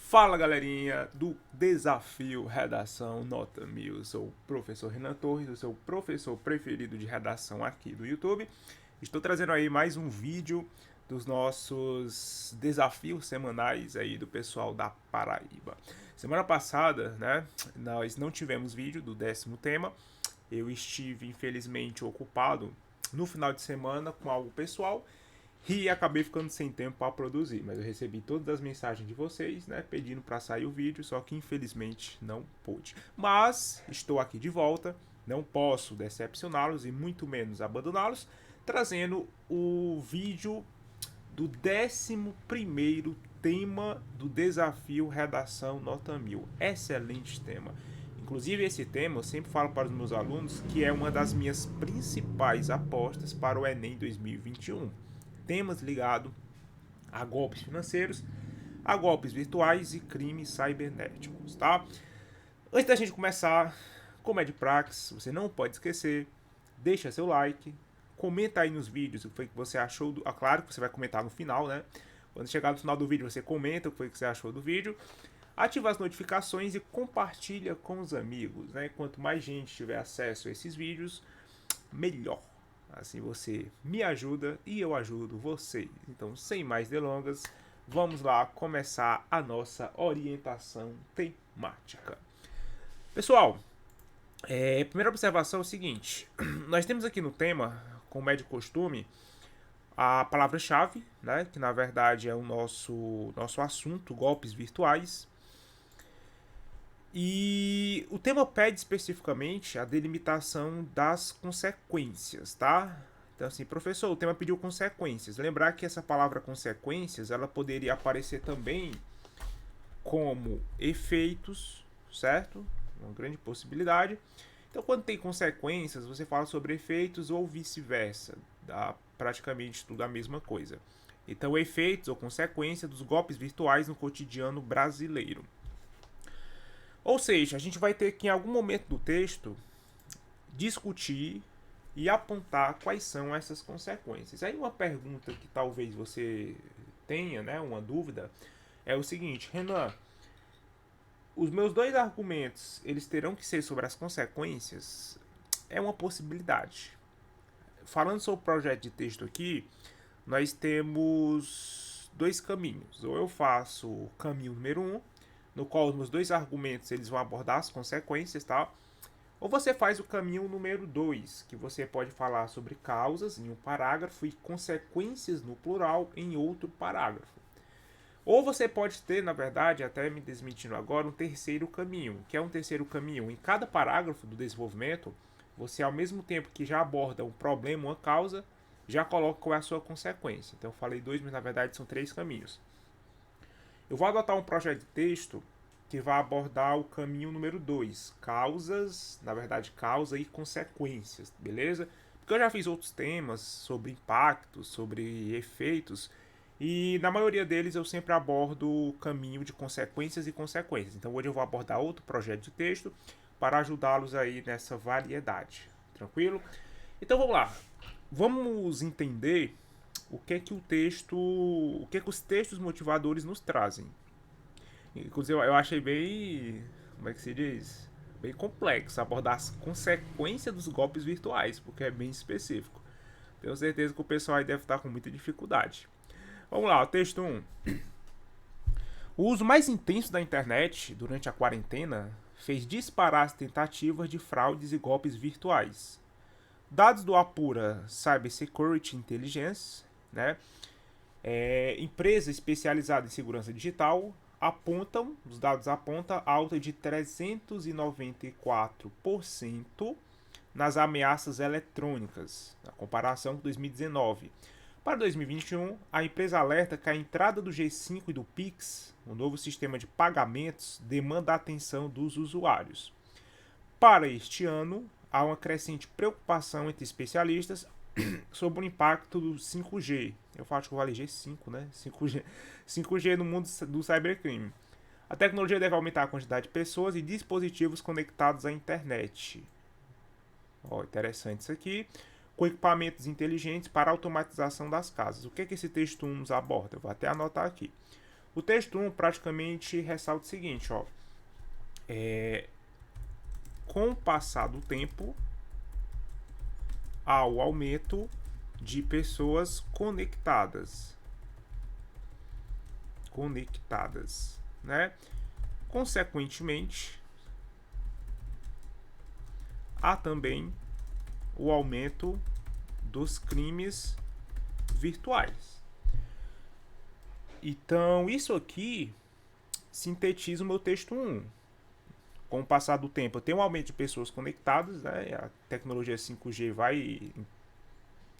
Fala galerinha do Desafio Redação Nota 1000. Eu sou o professor Renan Torres, o seu professor preferido de redação aqui do YouTube. Estou trazendo aí mais um vídeo dos nossos desafios semanais aí do pessoal da Paraíba. Semana passada, né, nós não tivemos vídeo do 10º tema. Eu estive infelizmente ocupado no final de semana com algo pessoal e acabei ficando sem tempo para produzir, mas eu recebi todas as mensagens de vocês, né, pedindo para sair o vídeo, só que infelizmente não pude. Mas estou aqui de volta, não posso decepcioná-los e muito menos abandoná-los, trazendo o vídeo do 11º tema do desafio Redação Nota 1000. Excelente tema. Inclusive esse tema eu sempre falo para os meus alunos que é uma das minhas principais apostas para o Enem 2021. Temas ligados a golpes financeiros, a golpes virtuais e crimes cibernéticos, tá? Antes da gente começar, como é de praxe, você não pode esquecer, deixa seu like, comenta aí nos vídeos o que foi que você achou, claro que você vai comentar no final, né? Quando chegar no final do vídeo você comenta o que foi que você achou do vídeo, ativa as notificações e compartilha com os amigos, né? Quanto mais gente tiver acesso a esses vídeos, melhor. Assim você me ajuda e eu ajudo vocês. Então, sem mais delongas, vamos lá começar a nossa orientação temática. Pessoal, primeira observação é o seguinte. Nós temos aqui no tema, como é de costume, a palavra-chave, né, que na verdade é o nosso assunto, golpes virtuais. E o tema pede especificamente a delimitação das consequências, tá? Então assim, professor, o tema pediu consequências. Lembrar que essa palavra consequências, ela poderia aparecer também como efeitos, certo? Uma grande possibilidade. Então quando tem consequências, você fala sobre efeitos ou vice-versa. Dá praticamente tudo a mesma coisa. Então efeitos ou consequência dos golpes virtuais no cotidiano brasileiro. Ou seja, a gente vai ter que em algum momento do texto discutir e apontar quais são essas consequências. Aí uma pergunta que talvez você tenha, né, uma dúvida, é o seguinte: Renan, os meus dois argumentos, eles terão que ser sobre as consequências? É uma possibilidade. Falando sobre o projeto de texto aqui, nós temos dois caminhos. Ou eu faço o caminho número 1, no qual os meus dois argumentos eles vão abordar as consequências, tá? Ou você faz o caminho número 2, que você pode falar sobre causas em um parágrafo e consequências no plural em outro parágrafo. Ou você pode ter, na verdade, até me desmentindo agora, um terceiro caminho, que é um terceiro caminho. Em cada parágrafo do desenvolvimento, você ao mesmo tempo que já aborda um problema, uma causa, já coloca qual é a sua consequência. Então eu falei dois, mas na verdade são três caminhos. Eu vou adotar um projeto de texto que vai abordar o caminho número 2, causas, na verdade, causa e consequências, beleza? Porque eu já fiz outros temas sobre impactos, sobre efeitos, e na maioria deles eu sempre abordo o caminho de consequências e consequências. Então hoje eu vou abordar outro projeto de texto para ajudá-los aí nessa variedade, tranquilo? Então vamos lá, vamos entender o que os textos motivadores nos trazem. Inclusive eu achei bem, como é que se diz? Bem complexo abordar as consequências dos golpes virtuais, porque é bem específico. Tenho certeza que o pessoal aí deve estar com muita dificuldade. Vamos lá, o texto 1. O uso mais intenso da internet durante a quarentena fez disparar as tentativas de fraudes e golpes virtuais. Dados do Apura Cybersecurity Intelligence, né, empresa especializada em segurança digital, os dados apontam alta de 394% nas ameaças eletrônicas, na comparação com 2019. Para 2021, a empresa alerta que a entrada do G5 e do Pix, o novo sistema de pagamentos, demanda a atenção dos usuários. Para este ano, há uma crescente preocupação entre especialistas sobre o impacto do 5G. Eu acho que eu falei G5, né? 5G no mundo do cybercrime. A tecnologia deve aumentar a quantidade de pessoas e dispositivos conectados à internet. Interessante isso aqui. Com equipamentos inteligentes para a automatização das casas. O que esse texto nos aborda? Eu vou até anotar aqui. O texto 1 praticamente ressalta o seguinte, ó. Com o passar do tempo, há o aumento de pessoas conectadas, né? Consequentemente, há também o aumento dos crimes virtuais. Então, isso aqui sintetiza o meu texto 1. Com o passar do tempo, tem um aumento de pessoas conectadas, né? A tecnologia 5G vai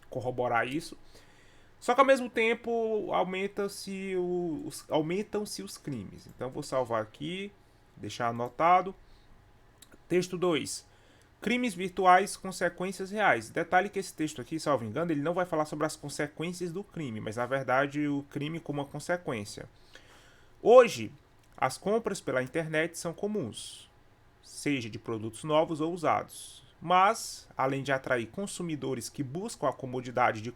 corroborar isso. Só que ao mesmo tempo aumentam-se os crimes. Então vou salvar aqui, deixar anotado. Texto 2. Crimes virtuais, consequências reais. Detalhe que esse texto aqui, salvo engano, ele não vai falar sobre as consequências do crime, mas na verdade o crime como uma consequência. Hoje, as compras pela internet são comuns, seja de produtos novos ou usados. Mas, além de atrair consumidores que buscam a comodidade de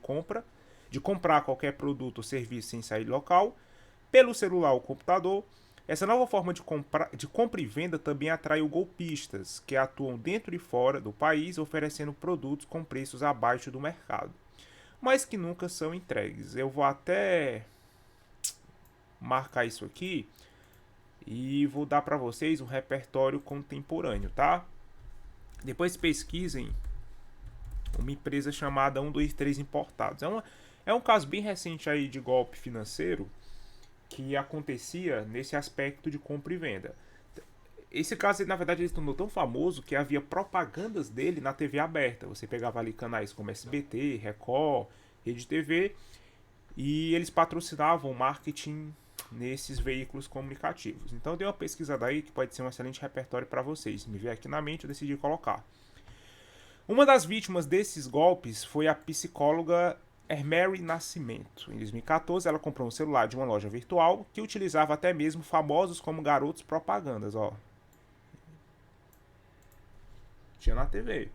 comprar qualquer produto ou serviço sem sair do local, pelo celular ou computador, essa nova forma de compra e venda também atraiu golpistas, que atuam dentro e fora do país oferecendo produtos com preços abaixo do mercado, mas que nunca são entregues. Eu vou até marcar isso aqui e vou dar para vocês um repertório contemporâneo, tá? Depois pesquisem uma empresa chamada 123 Importados. É um caso bem recente aí de golpe financeiro que acontecia nesse aspecto de compra e venda. Esse caso, na verdade, ele se tornou tão famoso que havia propagandas dele na TV aberta. Você pegava ali canais como SBT, Record, Rede TV, e eles patrocinavam marketing nesses veículos comunicativos. Então, dei uma pesquisada aí que pode ser um excelente repertório para vocês. Me veio aqui na mente, eu decidi colocar. Uma das vítimas desses golpes foi a psicóloga Mary Nascimento. Em 2014, ela comprou um celular de uma loja virtual que utilizava até mesmo famosos como garotos propagandas, ó. Tinha na TV.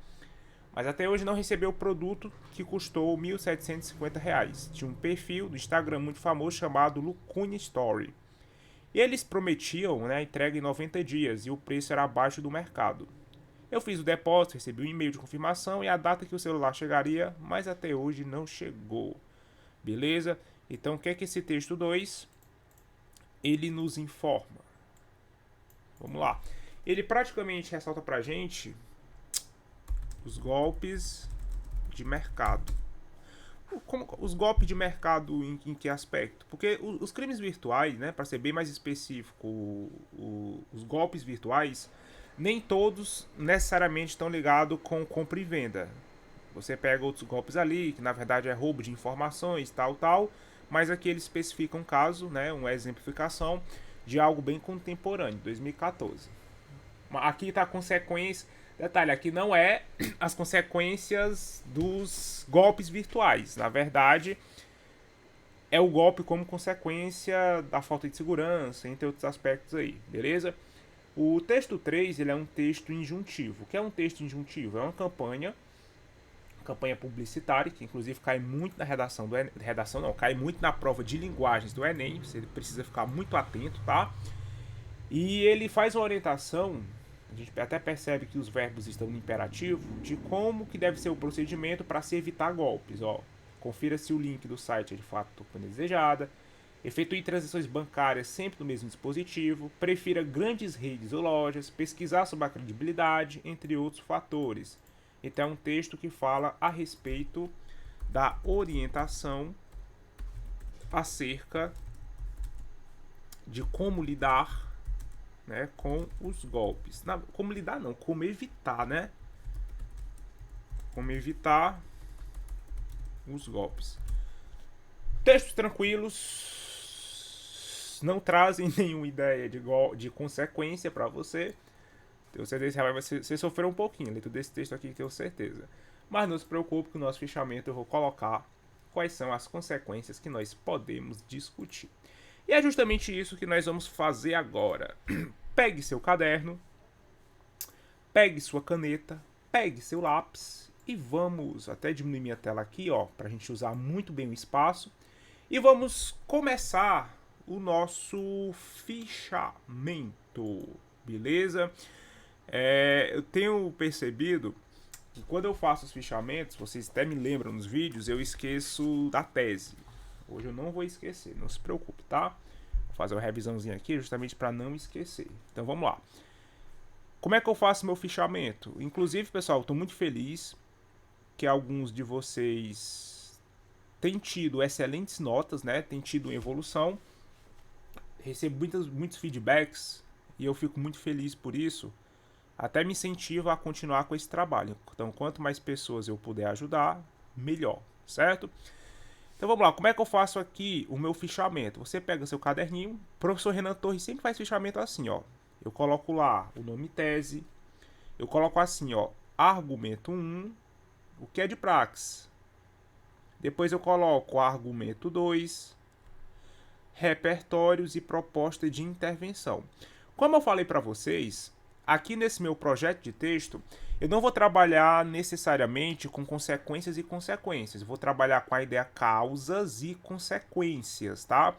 Mas até hoje não recebeu o produto que custou R$ 1.750. Tinha um perfil do Instagram muito famoso chamado Lucune Story. E eles prometiam, né, entrega em 90 dias e o preço era abaixo do mercado. Eu fiz o depósito, recebi um e-mail de confirmação e a data que o celular chegaria, mas até hoje não chegou. Beleza? Então, o que é que esse texto 2 ele nos informa? Vamos lá. Ele praticamente ressalta pra gente os golpes de mercado. Os golpes de mercado em que aspecto? Porque os crimes virtuais, né, para ser bem mais específico, os golpes virtuais nem todos necessariamente estão ligados com compra e venda. Você pega outros golpes ali, que na verdade é roubo de informações, tal, mas aqui ele especifica um caso, né, uma exemplificação de algo bem contemporâneo, 2014. Aqui está a consequência, detalhe, aqui não é as consequências dos golpes virtuais, na verdade é o golpe como consequência da falta de segurança, entre outros aspectos aí, beleza? O texto 3 ele é um texto injuntivo. O que é um texto injuntivo? É uma campanha publicitária, que inclusive cai muito na cai muito na prova de linguagens do Enem, você precisa ficar muito atento, tá? E ele faz uma orientação, a gente até percebe que os verbos estão no imperativo, de como que deve ser o procedimento para se evitar golpes, ó. Confira se o link do site é de fato token desejada. Efetue transações bancárias sempre no mesmo dispositivo. Prefira grandes redes ou lojas. Pesquisar sobre a credibilidade, entre outros fatores. Então é um texto que fala a respeito da orientação acerca de como lidar, né, com os golpes. Como lidar não, como evitar, né? Como evitar os golpes. Textos tranquilos, não trazem nenhuma ideia de consequência para você. Tenho certeza que você sofreu um pouquinho lendo desse texto aqui, tenho certeza. Mas não se preocupe que no nosso fichamento eu vou colocar quais são as consequências que nós podemos discutir. E é justamente isso que nós vamos fazer agora. Pegue seu caderno, pegue sua caneta, pegue seu lápis e vamos até diminuir minha tela aqui, ó, para a gente usar muito bem o espaço. E vamos começar o nosso fichamento, beleza? Eu tenho percebido que quando eu faço os fichamentos, vocês até me lembram nos vídeos, eu esqueço da tese. Hoje eu não vou esquecer, não se preocupe, tá? Vou fazer uma revisãozinha aqui justamente para não esquecer. Então vamos lá. Como é que eu faço meu fichamento? Inclusive, pessoal, estou muito feliz que alguns de vocês têm tido excelentes notas, né? Tem tido evolução. Recebo muitos feedbacks e eu fico muito feliz por isso. Até me incentiva a continuar com esse trabalho. Então, quanto mais pessoas eu puder ajudar, melhor, certo? Então vamos lá, como é que eu faço aqui o meu fichamento? Você pega seu caderninho, o professor Renan Torres sempre faz fichamento assim, ó. Eu coloco lá o nome tese, eu coloco assim, ó, argumento 1, o que é de praxe. Depois eu coloco argumento 2, repertórios e proposta de intervenção. Como eu falei para vocês, aqui nesse meu projeto de texto, eu não vou trabalhar necessariamente com consequências e consequências. Eu vou trabalhar com a ideia causas e consequências, tá?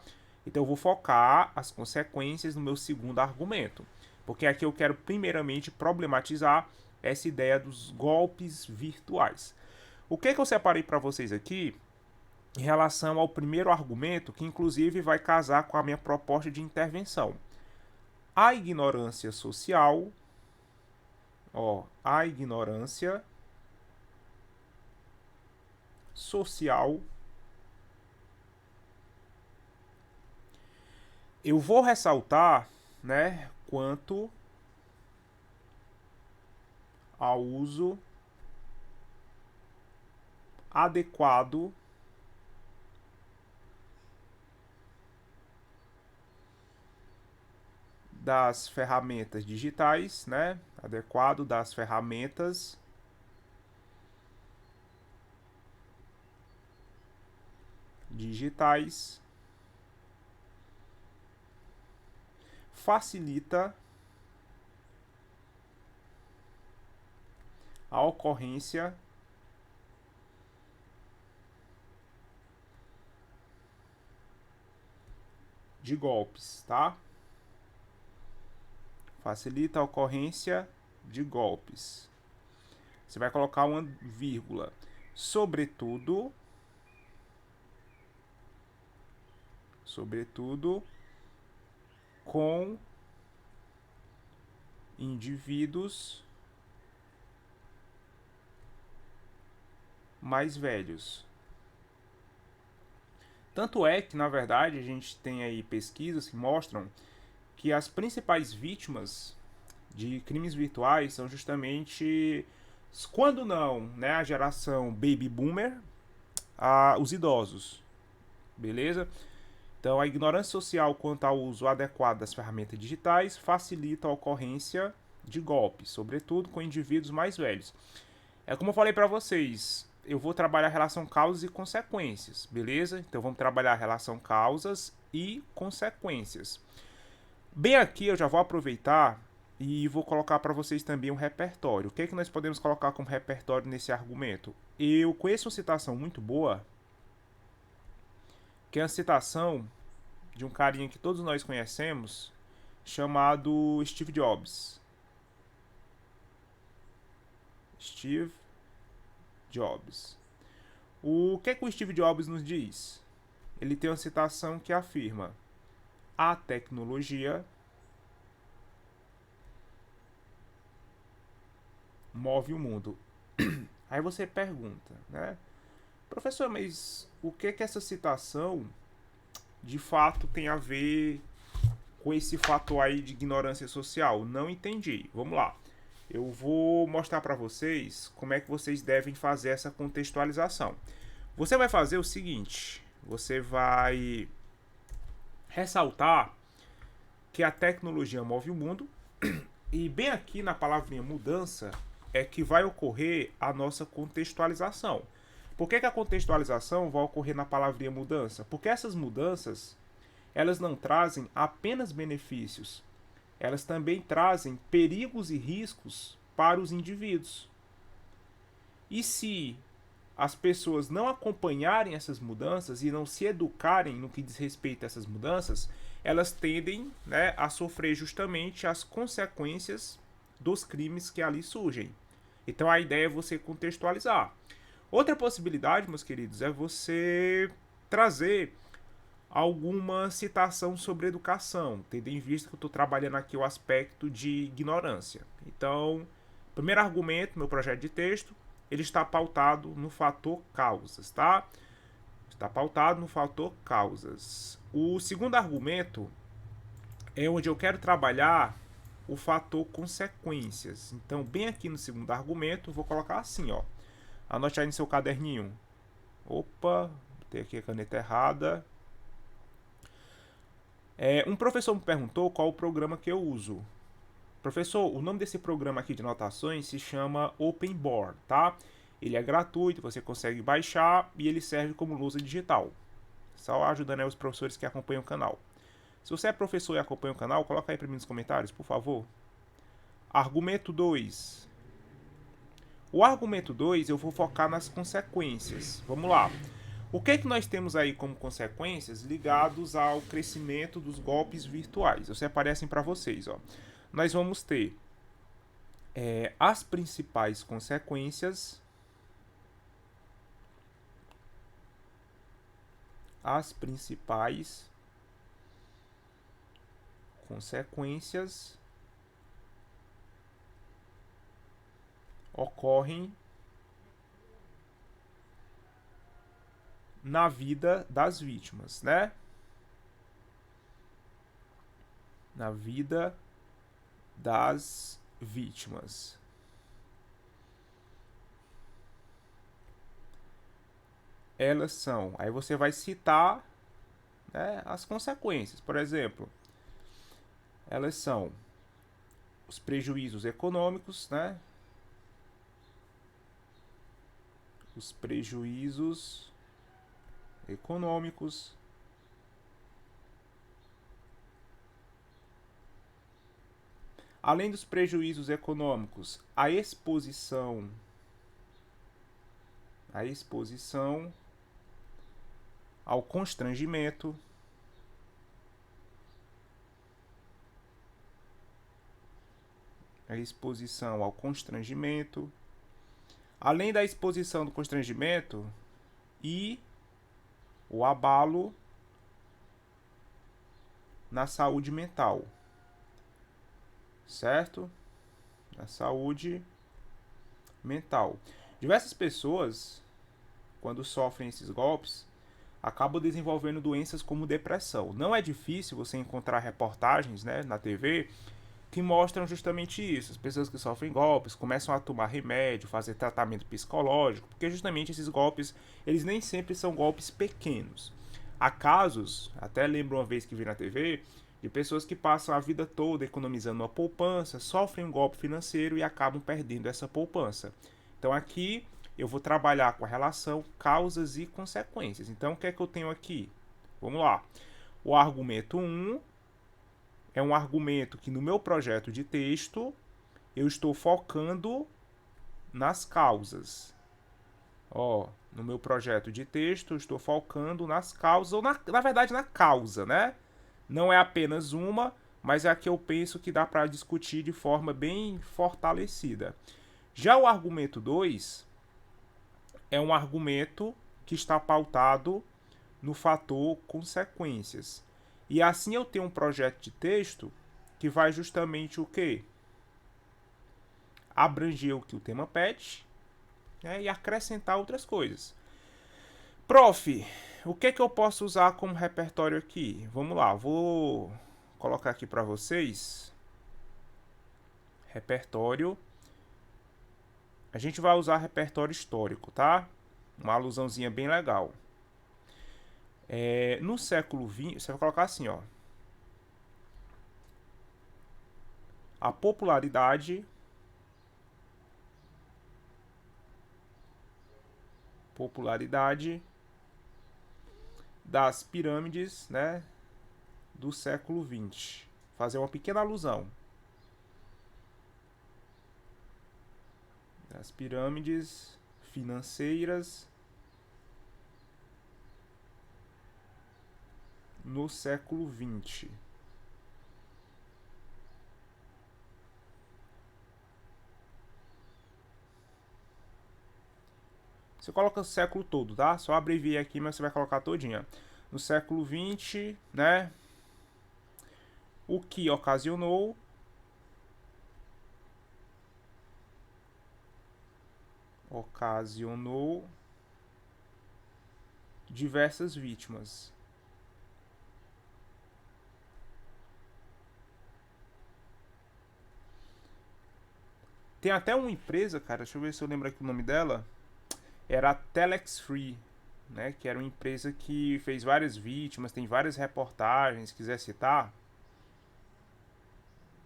Então eu vou focar as consequências no meu segundo argumento. Porque aqui eu quero primeiramente problematizar essa ideia dos golpes virtuais. O que eu separei para vocês aqui em relação ao primeiro argumento, que inclusive vai casar com a minha proposta de intervenção. A ignorância social, a ignorância social. Eu vou ressaltar, né, quanto ao uso adequado das ferramentas digitais, né? Adequado das ferramentas digitais facilita a ocorrência de golpes, tá? Facilita a ocorrência de golpes. Você vai colocar uma vírgula. Sobretudo com indivíduos mais velhos. Tanto é que, na verdade, a gente tem aí pesquisas que mostram que as principais vítimas de crimes virtuais são justamente, quando não, né, a geração baby boomer, os idosos, beleza? Então, a ignorância social quanto ao uso adequado das ferramentas digitais facilita a ocorrência de golpes, sobretudo com indivíduos mais velhos. É como eu falei para vocês, eu vou trabalhar a relação causas e consequências, beleza? Então, vamos trabalhar a relação causas e consequências. Bem aqui, eu já vou aproveitar e vou colocar para vocês também um repertório. O que é que nós podemos colocar como repertório nesse argumento? Eu conheço uma citação muito boa, que é a citação de um carinha que todos nós conhecemos, chamado Steve Jobs. Steve Jobs. O que é que o Steve Jobs nos diz? Ele tem uma citação que afirma: a tecnologia move o mundo. Aí você pergunta, né? Professor, mas o que que essa citação de fato tem a ver com esse fator aí de ignorância social? Não entendi. Vamos lá. Eu vou mostrar para vocês como é que vocês devem fazer essa contextualização. Você vai fazer o seguinte: você vai ressaltar que a tecnologia move o mundo, e bem aqui na palavrinha mudança é que vai ocorrer a nossa contextualização. Por que a contextualização vai ocorrer na palavrinha mudança? Porque essas mudanças, elas não trazem apenas benefícios, elas também trazem perigos e riscos para os indivíduos. E se as pessoas não acompanharem essas mudanças e não se educarem no que diz respeito a essas mudanças, elas tendem, né, a sofrer justamente as consequências dos crimes que ali surgem. Então a ideia é você contextualizar. Outra possibilidade, meus queridos, é você trazer alguma citação sobre educação, tendo em vista que eu estou trabalhando aqui o aspecto de ignorância. Então, primeiro argumento, meu projeto de texto, ele está pautado no fator causas, tá? Está pautado no fator causas. O segundo argumento é onde eu quero trabalhar o fator consequências. Então, bem aqui no segundo argumento, eu vou colocar assim, ó. Anote aí no seu caderninho. Opa, botei aqui a caneta errada. Um professor me perguntou qual o programa que eu uso. Professor, o nome desse programa aqui de anotações se chama OpenBoard, tá? Ele é gratuito, você consegue baixar e ele serve como lousa digital. Só ajudando aí os professores que acompanham o canal. Se você é professor e acompanha o canal, coloca aí para mim nos comentários, por favor. Argumento 2. O argumento 2 eu vou focar nas consequências. Vamos lá. O que é que nós temos aí como consequências ligados ao crescimento dos golpes virtuais? Eu separei assim para vocês, ó. Nós vamos ter as principais consequências, ocorrem na vida das vítimas, né? Na vida das vítimas. Elas são, aí você vai citar, né, as consequências. Por exemplo, elas são os prejuízos econômicos, né? Os prejuízos econômicos. Além dos prejuízos econômicos, a exposição ao constrangimento, além da exposição do constrangimento e o abalo na saúde mental, certo? Na saúde mental. Diversas pessoas, quando sofrem esses golpes, acabam desenvolvendo doenças como depressão. Não é difícil você encontrar reportagens, né, na TV que mostram justamente isso. As pessoas que sofrem golpes começam a tomar remédio, fazer tratamento psicológico, porque justamente esses golpes, eles nem sempre são golpes pequenos. Há casos, até lembro uma vez que vi na TV, de pessoas que passam a vida toda economizando uma poupança, sofrem um golpe financeiro e acabam perdendo essa poupança. Então aqui eu vou trabalhar com a relação causas e consequências. Então o que é que eu tenho aqui? Vamos lá. O argumento 1 é um argumento que no meu projeto de texto eu estou focando nas causas. Ó, no meu projeto de texto eu estou focando nas causas, ou na verdade na causa, né? Não é apenas uma, mas é a que eu penso que dá para discutir de forma bem fortalecida. Já o argumento 2 é um argumento que está pautado no fator consequências. E assim eu tenho um projeto de texto que vai justamente o quê? Abranger o que o tema pede, né, e acrescentar outras coisas. Prof, o que é que eu posso usar como repertório aqui? Vamos lá, vou colocar aqui para vocês. Repertório. A gente vai usar repertório histórico, tá? Uma alusãozinha bem legal. No século XX, você vai colocar assim, ó. A popularidade das pirâmides, né, do século XX. Fazer uma pequena alusão. Das pirâmides financeiras no século XX. Você coloca o século todo, tá? Só abrevia aqui, mas você vai colocar todinha. No século XX, né? O que ocasionou diversas vítimas. Tem até uma empresa, cara, deixa eu ver se eu lembro aqui o nome dela. Era a Telex Free, né? Que era uma empresa que fez várias vítimas, tem várias reportagens, se quiser citar.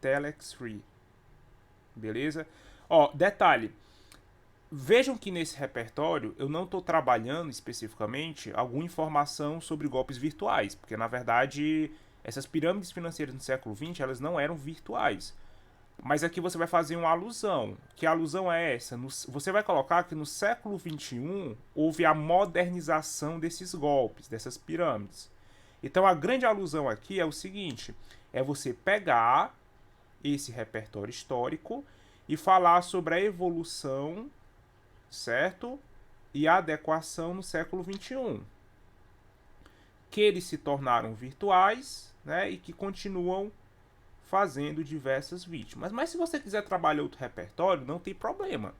Telex Free, beleza? Ó, detalhe. Vejam que nesse repertório eu não estou trabalhando especificamente alguma informação sobre golpes virtuais, porque na verdade essas pirâmides financeiras no século XX elas não eram virtuais. Mas aqui você vai fazer uma alusão. Que alusão é essa? Você vai colocar que no século XXI houve a modernização desses golpes, dessas pirâmides. Então a grande alusão aqui é o seguinte: é você pegar esse repertório histórico e falar sobre a evolução, certo? E a adequação no século XXI. Que eles se tornaram virtuais, né? E que continuam fazendo diversas vítimas. Mas se você quiser trabalhar outro repertório, não tem problema.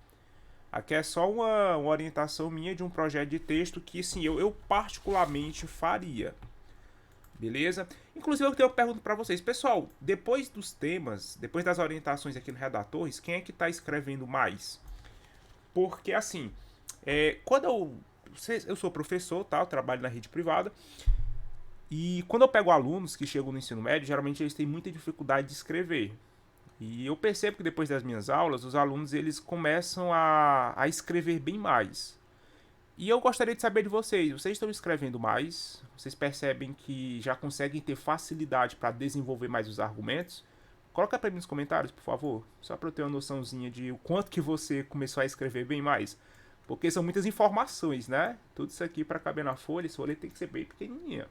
Aqui é só uma orientação minha de um projeto de texto que sim, eu particularmente faria. Beleza? Inclusive eu tenho uma pergunta para vocês. Pessoal, depois dos temas, depois das orientações aqui no Redatores, quem é que está escrevendo mais? Porque assim, quando eu sou professor, tá? Eu trabalho na rede privada. E quando eu pego alunos que chegam no ensino médio, geralmente eles têm muita dificuldade de escrever. E eu percebo que depois das minhas aulas, os alunos eles começam a escrever bem mais. E eu gostaria de saber de vocês. Vocês estão escrevendo mais? Vocês percebem que já conseguem ter facilidade para desenvolver mais os argumentos? Coloca para mim nos comentários, por favor. Só para eu ter uma noçãozinha de o quanto que você começou a escrever bem mais. Porque são muitas informações, né? Tudo isso aqui para caber na folha, essa folha tem que ser bem pequenininha.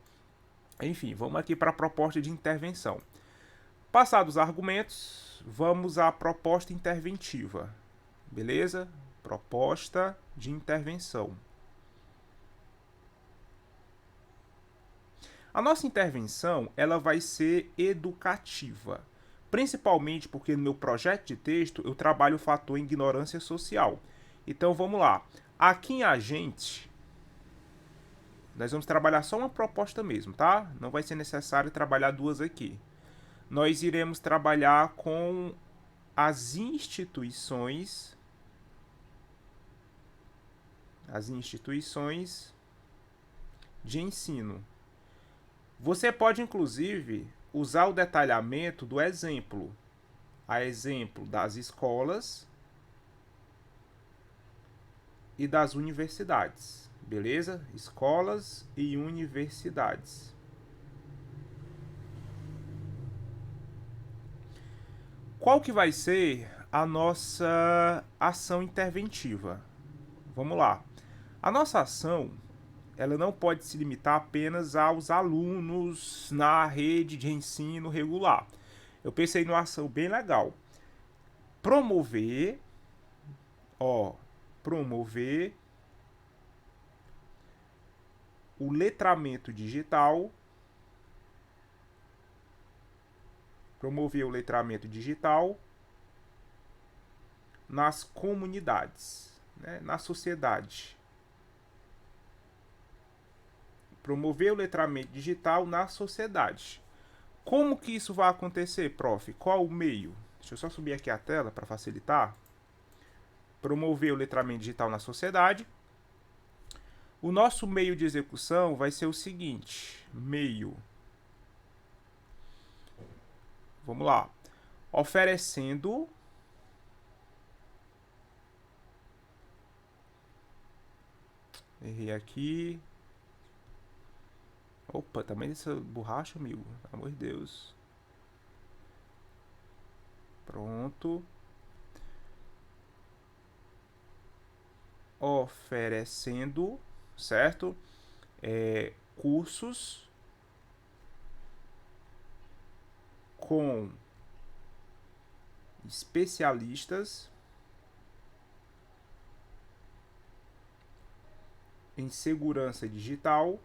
Enfim, vamos aqui para a proposta de intervenção. Passados os argumentos, vamos à proposta interventiva. Beleza? Proposta de intervenção. A nossa intervenção, ela vai ser educativa, principalmente porque no meu projeto de texto eu trabalho o fator ignorância social. Então vamos lá. Aqui em agente, nós vamos trabalhar só uma proposta mesmo, tá? Não vai ser necessário trabalhar duas aqui. Nós iremos trabalhar com as instituições de ensino. Você pode inclusive usar o detalhamento do exemplo, a exemplo das escolas e das universidades, beleza? Escolas e universidades. Qual que vai ser a nossa ação interventiva? Vamos lá. A nossa ação, ela não pode se limitar apenas aos alunos na rede de ensino regular. Eu pensei numa ação bem legal. Promover, promover o letramento digital, nas comunidades, né, na sociedade. Promover o letramento digital na sociedade. Como que isso vai acontecer, prof? Qual o meio? Deixa eu só subir aqui a tela para facilitar. Promover o letramento digital na sociedade. O nosso meio de execução vai ser o seguinte: meio. Vamos lá. Oferecendo errei aqui. Opa, tamanho dessa borracha, amigo. Pelo amor de Deus. Pronto. Oferecendo, certo? Cursos com especialistas em segurança digital,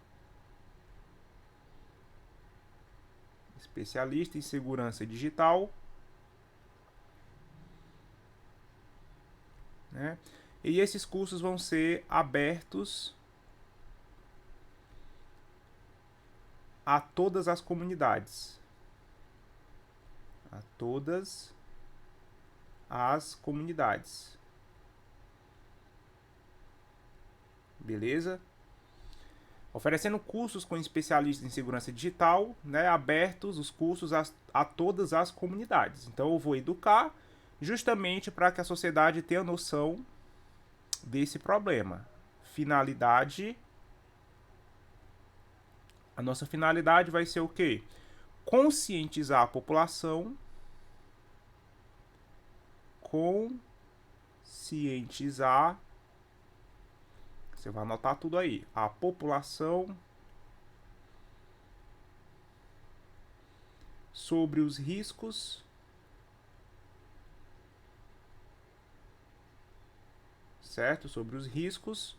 especialista em segurança digital, né? E esses cursos vão ser abertos a todas as comunidades. A todas as comunidades. Beleza? Oferecendo cursos com especialistas em segurança digital, né, abertos os cursos a todas as comunidades. Então eu vou educar justamente para que a sociedade tenha noção desse problema. Finalidade. A nossa finalidade vai ser o quê? Conscientizar a população. Conscientizar. Você vai anotar tudo aí. A população sobre os riscos, certo? Sobre os riscos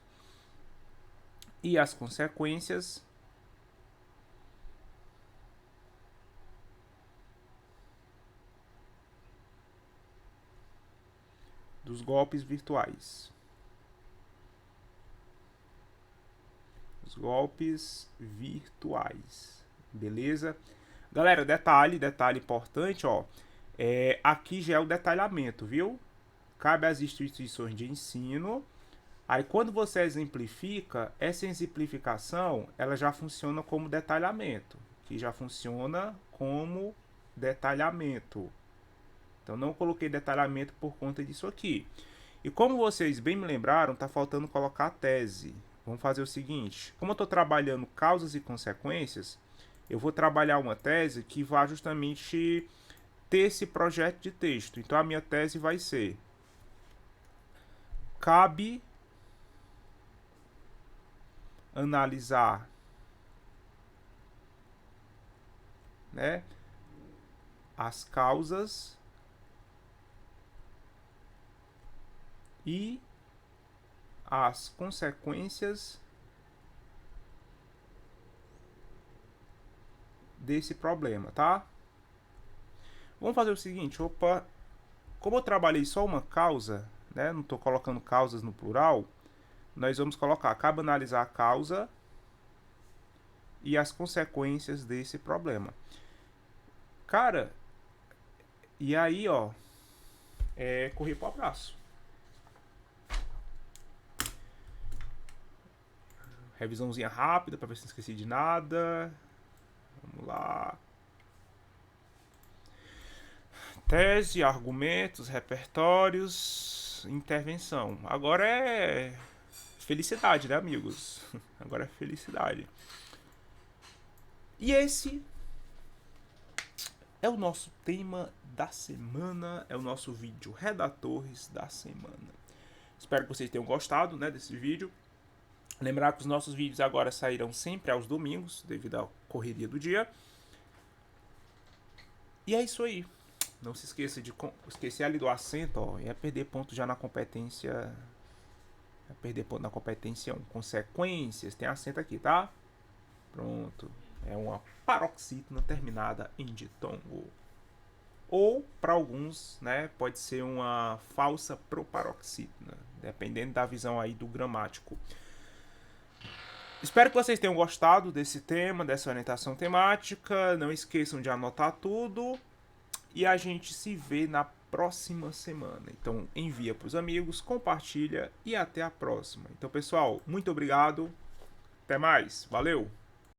e as consequências dos golpes virtuais. Os golpes virtuais. Beleza? Galera, detalhe importante, ó. Aqui já é o detalhamento, viu? Cabe às instituições de ensino. Aí quando você exemplifica, essa exemplificação, ela já funciona como detalhamento. Que já funciona como detalhamento. Então não coloquei detalhamento por conta disso aqui. E como vocês bem me lembraram, tá faltando colocar a tese. Vamos fazer o seguinte, como eu estou trabalhando causas e consequências, eu vou trabalhar uma tese que vai justamente ter esse projeto de texto. Então a minha tese vai ser: cabe analisar, né, as causas e as consequências desse problema, tá? Vamos fazer o seguinte, como eu trabalhei só uma causa, né, não estou colocando causas no plural, nós vamos colocar, cabe analisar a causa e as consequências desse problema. Cara, e aí, ó, correr pro abraço. Revisãozinha rápida para ver se não esqueci de nada. Vamos lá. Tese, argumentos, repertórios, intervenção. Agora é felicidade, né, amigos? Agora é felicidade. E esse é o nosso tema da semana, é o nosso vídeo Redatores da semana. Espero que vocês tenham gostado, né, desse vídeo. Lembrar que os nossos vídeos agora sairão sempre aos domingos, devido à correria do dia. E é isso aí. Não se esqueça de... Esqueci ali do acento, ó. Ia perder ponto já na competência... Ia perder ponto na competência 1. Consequências. Tem acento aqui, tá? Pronto. É uma paroxítona terminada em ditongo. Ou, para alguns, né, pode ser uma falsa proparoxítona. Dependendo da visão aí do gramático. Espero que vocês tenham gostado desse tema, dessa orientação temática. Não esqueçam de anotar tudo. E a gente se vê na próxima semana. Então envia para os amigos, compartilha e até a próxima. Então pessoal, muito obrigado. Até mais. Valeu!